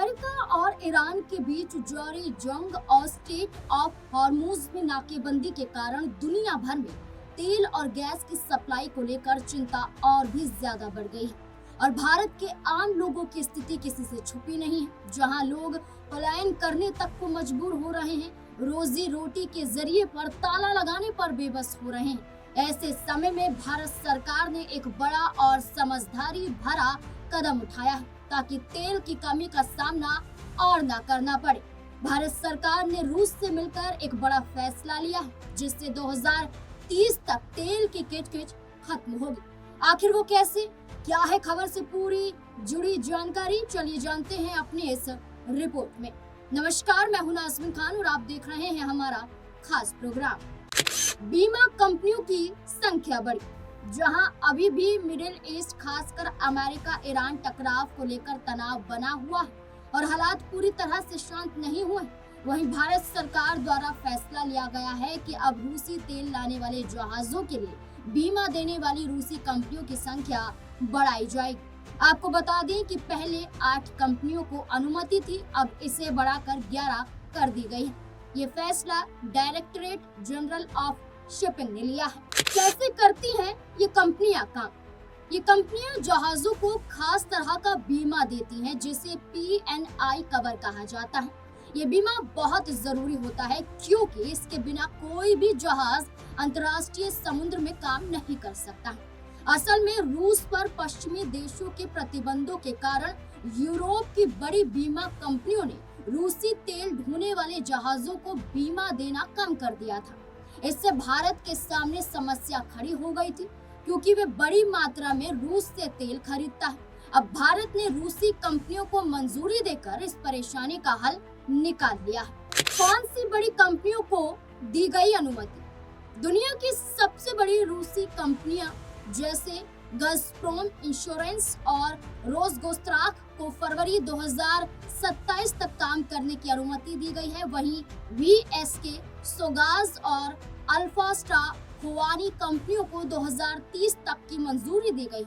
America और Iran के बीच जारी जंग और स्ट्रेट ऑफ हॉर्मुज में नाकेबंदी के कारण दुनिया भर में तेल और गैस की सप्लाई को लेकर चिंता और भी ज्यादा बढ़ गई है। और भारत के आम लोगों की स्थिति किसी से छुपी नहीं है, जहां लोग पलायन करने तक को मजबूर हो रहे हैं, रोजी रोटी के जरिए पर ताला लगाने पर बेबस हो रहे हैं। ऐसे समय में भारत सरकार ने एक बड़ा और समझदारी भरा कदम उठाया है ताकि तेल की कमी का सामना और न करना पड़े। भारत सरकार ने रूस से मिलकर एक बड़ा फैसला लिया है, जिससे 2030 तक तेल की किट खत्म होगी। आखिर वो कैसे, क्या है, खबर से पूरी जुड़ी जानकारी चलिए जानते हैं अपने इस रिपोर्ट में। नमस्कार, मैं हूं नाज़मीन खान और आप देख रहे हैं हमारा खास प्रोग्राम। बीमा कंपनियों की संख्या बढ़ी। जहां अभी भी मिडिल ईस्ट, खासकर अमेरिका ईरान टकराव को लेकर तनाव बना हुआ है और हालात पूरी तरह से शांत नहीं हुए, वहीं भारत सरकार द्वारा फैसला लिया गया है कि अब रूसी तेल लाने वाले जहाजों के लिए बीमा देने वाली रूसी कंपनियों की संख्या बढ़ाई जाएगी। आपको बता दें कि पहले 8 कंपनियों को अनुमति थी, अब इसे बढ़ाकर 11 कर दी गई है। ये फैसला डायरेक्टरेट जनरल ऑफ शिपिंग ने लिया है। कैसे करती हैं ये कंपनियां काम? ये कंपनियां जहाजों को खास तरह का बीमा देती हैं, जिसे P&I कवर कहा जाता है। ये बीमा बहुत जरूरी होता है क्योंकि इसके बिना कोई भी जहाज अंतर्राष्ट्रीय समुद्र में काम नहीं कर सकता। असल में रूस पर पश्चिमी देशों के प्रतिबंधों के कारण यूरोप की बड़ी बीमा कंपनियों ने रूसी तेल ढोने वाले जहाजों को बीमा देना कम कर दिया था। इससे भारत के सामने समस्या खड़ी हो गई थी, क्योंकि वे बड़ी मात्रा में रूस से तेल खरीदता है। अब भारत ने रूसी कंपनियों को मंजूरी देकर इस परेशानी का हल निकाल लिया है। कौन सी बड़ी कंपनियों को दी गई अनुमति? दुनिया की सबसे बड़ी रूसी कंपनियां जैसे गज़प्रोम इंश्योरेंस और रोसगोस्त्राख को फरवरी 2027 तक काम करने की अनुमति दी गई है। वहीं VSK, सोगाज और अल्फास्टा हुआनी कंपनियों को 2030 तक की मंजूरी दी गई।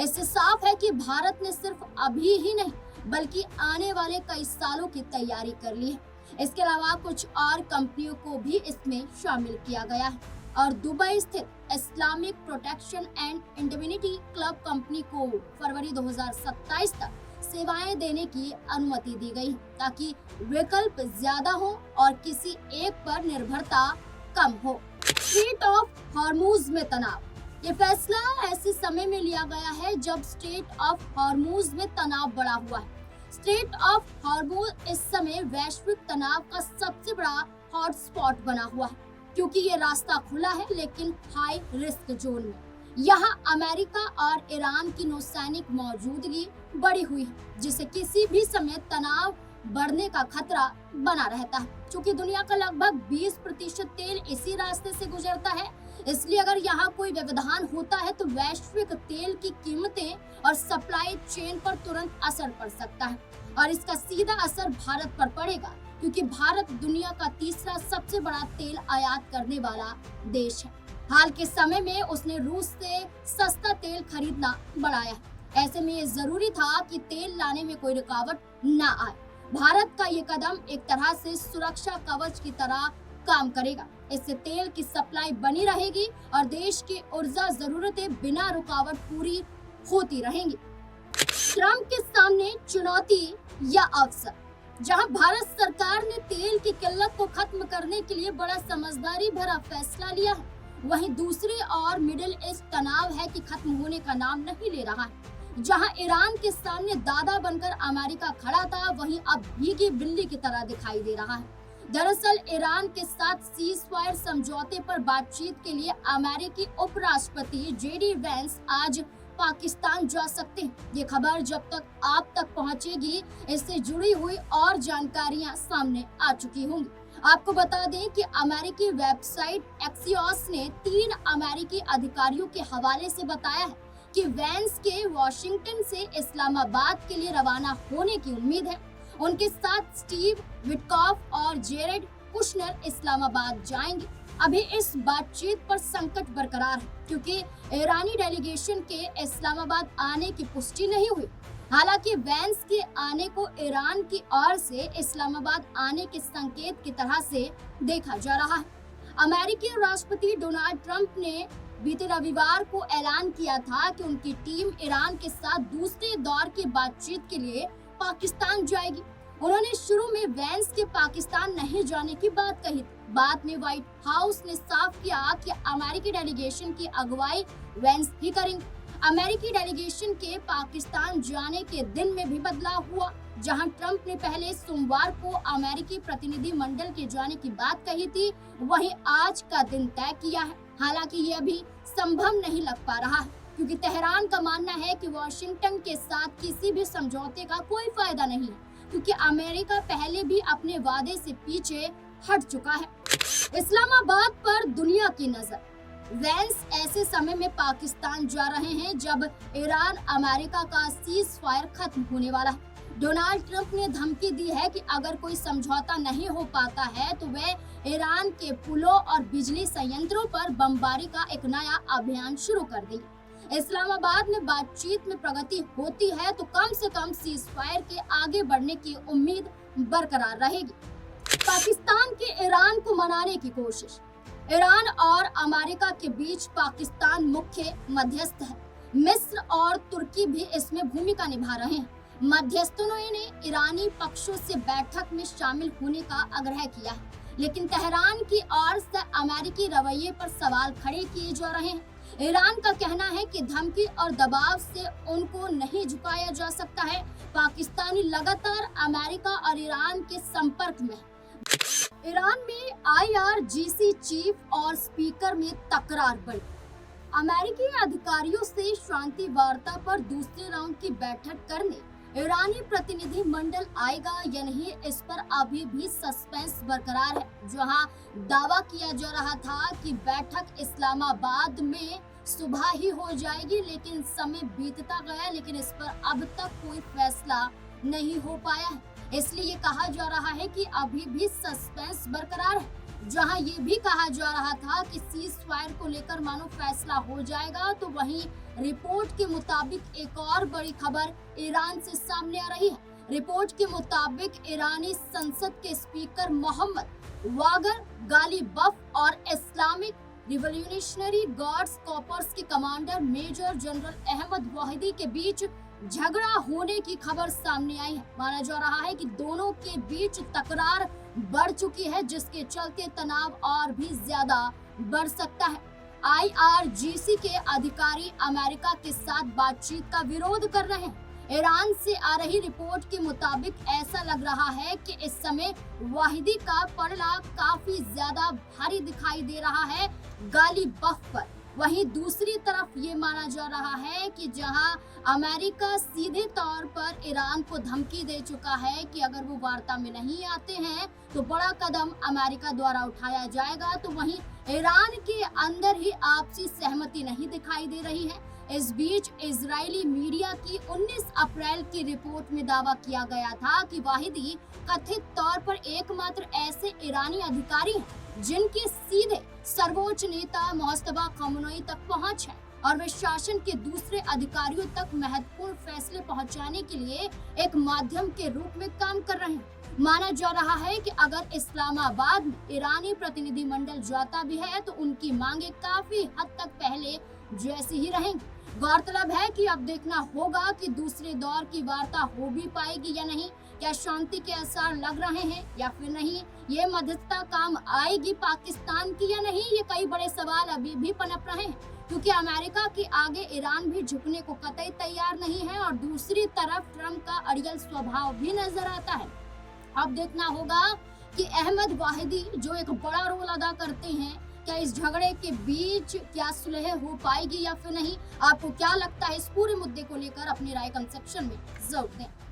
इससे साफ है कि भारत ने सिर्फ अभी ही नहीं बल्कि आने वाले कई सालों की तैयारी कर ली है। इसके अलावा कुछ और कंपनियों को भी इसमें शामिल किया गया है और दुबई स्थित Islamic protection and indemnity club company को फरवरी 2027 तक सेवाएं देने की अनुमति दी गई, ताकि विकल्प ज्यादा हो और किसी एक पर निर्भरता कम हो। स्ट्रेट ऑफ हॉर्मुज में तनाव। ये फैसला ऐसे समय में लिया गया है जब स्ट्रेट ऑफ हॉर्मुज में तनाव बढ़ा हुआ है। स्ट्रेट ऑफ हॉर्मुज इस समय वैश्विक तनाव का सबसे बड़ा हॉटस्पॉट बना हुआ है, क्योंकि ये रास्ता खुला है लेकिन हाई रिस्क जोन में। यहाँ अमेरिका और ईरान की नौसैनिक मौजूदगी बढ़ी हुई है, जिससे किसी भी समय तनाव बढ़ने का खतरा बना रहता है। क्योंकि दुनिया का लगभग 20% तेल इसी रास्ते से गुजरता है, इसलिए अगर यहाँ कोई व्यवधान होता है तो वैश्विक तेल की कीमतें और सप्लाई चेन पर तुरंत असर पड़ सकता है और इसका सीधा असर भारत पर पड़ेगा, क्योंकि भारत दुनिया का तीसरा सबसे बड़ा तेल आयात करने वाला देश है। हाल के समय में उसने रूस से सस्ता तेल खरीदना बढ़ाया है। ऐसे में ये जरूरी था कि तेल लाने में कोई रुकावट न आए। भारत का ये कदम एक तरह से सुरक्षा कवच की तरह काम करेगा। इससे तेल की सप्लाई बनी रहेगी और देश की ऊर्जा जरूरतें बिना रुकावट पूरी होती रहेंगी। ट्रंप के सामने चुनौती या अवसर। जहां भारत सरकार ने तेल की किल्लत को खत्म करने के लिए बड़ा समझदारी भरा फैसला लिया है, वहीं दूसरी ओर मिडिल ईस्ट तनाव है कि खत्म होने का नाम नहीं ले रहा है। जहां ईरान के सामने दादा बनकर अमेरिका खड़ा था, वहीं अब भीगी बिल्ली की तरह दिखाई दे रहा है। दरअसल ईरान के साथ सीजफायर समझौते पर बातचीत के लिए अमेरिकी उपराष्ट्रपति JD वैंस आज पाकिस्तान जा सकते हैं। ये खबर जब तक आप तक पहुंचेगी, इससे जुड़ी हुई और जानकारियां सामने आ चुकी होंगी। आपको बता दें कि अमेरिकी वेबसाइट एक्सियोस ने 3 अमेरिकी अधिकारियों के हवाले से बताया है कि वैंस के वॉशिंगटन से इस्लामाबाद के लिए रवाना होने की उम्मीद है। उनके साथ स्टीव विटकॉफ और जेरेड कुशनर इस्लामाबाद जाएंगे। अभी इस बातचीत पर संकट बरकरार है, क्योंकि ईरानी डेलीगेशन के इस्लामाबाद आने की पुष्टि नहीं हुई। हालांकि वैंस के आने को ईरान की ओर से इस्लामाबाद आने के संकेत की तरह से देखा जा रहा है। अमेरिकी राष्ट्रपति डोनाल्ड ट्रंप ने बीते रविवार को ऐलान किया था कि उनकी टीम ईरान के साथ दूसरे दौर की बातचीत के लिए पाकिस्तान जाएगी। उन्होंने शुरू में वैंस के पाकिस्तान नहीं जाने की बात कही थी। बाद में व्हाइट हाउस ने साफ किया कि अमेरिकी डेलीगेशन की अगुवाई वैंस ही करेंगे। अमेरिकी डेलीगेशन के पाकिस्तान जाने के दिन में भी बदलाव हुआ। जहां ट्रंप ने पहले सोमवार को अमेरिकी प्रतिनिधि मंडल के जाने की बात कही थी, वहीं आज का दिन तय किया है। हालांकि ये अभी संभव नहीं लग पा रहा है, क्योंकि तेहरान का मानना है कि वॉशिंगटन के साथ किसी भी समझौते का कोई फायदा नहीं है, क्योंकि अमेरिका पहले भी अपने वादे से पीछे हट चुका है। इस्लामाबाद पर दुनिया की नजर। वैंस ऐसे समय में पाकिस्तान जा रहे हैं जब ईरान अमेरिका का सीज फायर खत्म होने वाला है। डोनाल्ड ट्रंप ने धमकी दी है कि अगर कोई समझौता नहीं हो पाता है तो वे ईरान के पुलों और बिजली संयंत्रों पर बमबारी का एक नया अभियान शुरू कर देंगे। इस्लामाबाद में बातचीत में प्रगति होती है तो कम से कम सीज फायर के आगे बढ़ने की उम्मीद बरकरार रहेगी। पाकिस्तान के ईरान को मनाने की कोशिश। ईरान और अमेरिका के बीच पाकिस्तान मुख्य मध्यस्थ है। मिस्र और तुर्की भी इसमें भूमिका निभा रहे हैं। मध्यस्थों ने ईरानी पक्षों से बैठक में शामिल होने का आग्रह किया है, लेकिन तेहरान की ओर से अमेरिकी रवैये पर सवाल खड़े किए जा रहे हैं। ईरान का कहना है कि धमकी और दबाव से उनको नहीं झुकाया जा सकता है। पाकिस्तानी लगातार अमेरिका और ईरान के संपर्क में है। ईरान में IRGC चीफ और स्पीकर में तकरार बढ़ी। अमेरिकी अधिकारियों से शांति वार्ता पर दूसरे राउंड की बैठक करने ईरानी प्रतिनिधि मंडल आएगा या नहीं, इस पर अभी भी सस्पेंस बरकरार है। जहां दावा किया जा रहा था कि बैठक इस्लामाबाद में सुबह ही हो जाएगी, लेकिन समय बीतता गया, लेकिन इस पर अब तक कोई फैसला नहीं हो पाया है। इसलिए कहा जा रहा है कि अभी भी सस्पेंस बरकरार है। जहां ये भी कहा जा रहा था कि सीज फायर को लेकर मानो फैसला हो जाएगा, तो वहीं रिपोर्ट के मुताबिक एक और बड़ी खबर ईरान से सामने आ रही है। रिपोर्ट के मुताबिक ईरानी संसद के स्पीकर मोहम्मद वागर गालिबफ और इस्लामिक रिवॉल्यूशनरी गार्ड्स कॉर्प्स के commander major general Ahmad Vahidi के बीच झगड़ा होने की खबर सामने आई है। माना जा रहा है कि दोनों के बीच तकरार बढ़ चुकी है, जिसके चलते तनाव और भी ज्यादा बढ़ सकता है। IRGC के अधिकारी अमेरिका के साथ बातचीत का विरोध कर रहे हैं। ईरान से आ रही रिपोर्ट के मुताबिक ऐसा लग रहा है कि इस समय वाहिदी का पलड़ा काफी ज्यादा भारी दिखाई दे रहा है गालिबफ पर। वहीं दूसरी तरफ ये माना जा रहा है कि जहां अमेरिका सीधे तौर पर ईरान को धमकी दे चुका है कि अगर वो वार्ता में नहीं आते हैं तो बड़ा कदम अमेरिका द्वारा उठाया जाएगा, तो वहीं ईरान के अंदर ही आपसी सहमति नहीं दिखाई दे रही है। इस बीच इजरायली मीडिया की 19 अप्रैल की रिपोर्ट में दावा किया गया था कि वाहिदी कथित तौर पर एकमात्र ऐसे ईरानी अधिकारी हैं जिनकी सीधे सर्वोच्च नेता मुस्तफा खमेनी तक पहुंच है और वे शासन के दूसरे अधिकारियों तक महत्वपूर्ण फैसले पहुंचाने के लिए एक माध्यम के रूप में काम कर रहे हैं। माना जा रहा है कि अगर इस्लामाबाद में ईरानी प्रतिनिधि मंडल जाता भी है तो उनकी मांगे काफी हद तक पहले जैसी ही रहेंगी। गौरतलब है कि अब देखना होगा कि दूसरे दौर की वार्ता हो भी पाएगी या नहीं, क्या शांति के आसार लग रहे हैं या फिर नहीं, ये मध्यस्थता काम आएगी पाकिस्तान की या नहीं, ये कई बड़े सवाल अभी भी पनप रहे हैं, क्योंकि अमेरिका के आगे ईरान भी झुकने को कतई तैयार नहीं है और दूसरी तरफ ट्रंप का अड़ियल स्वभाव भी नजर आता है। अब देखना होगा कि अहमद वाहिदी जो एक बड़ा रोल अदा करते हैं, क्या इस झगड़े के बीच क्या सुलह हो पाएगी या फिर नहीं। आपको क्या लगता है इस पूरे मुद्दे को लेकर? अपनी राय कमेंट सेक्शन में जरूर दें।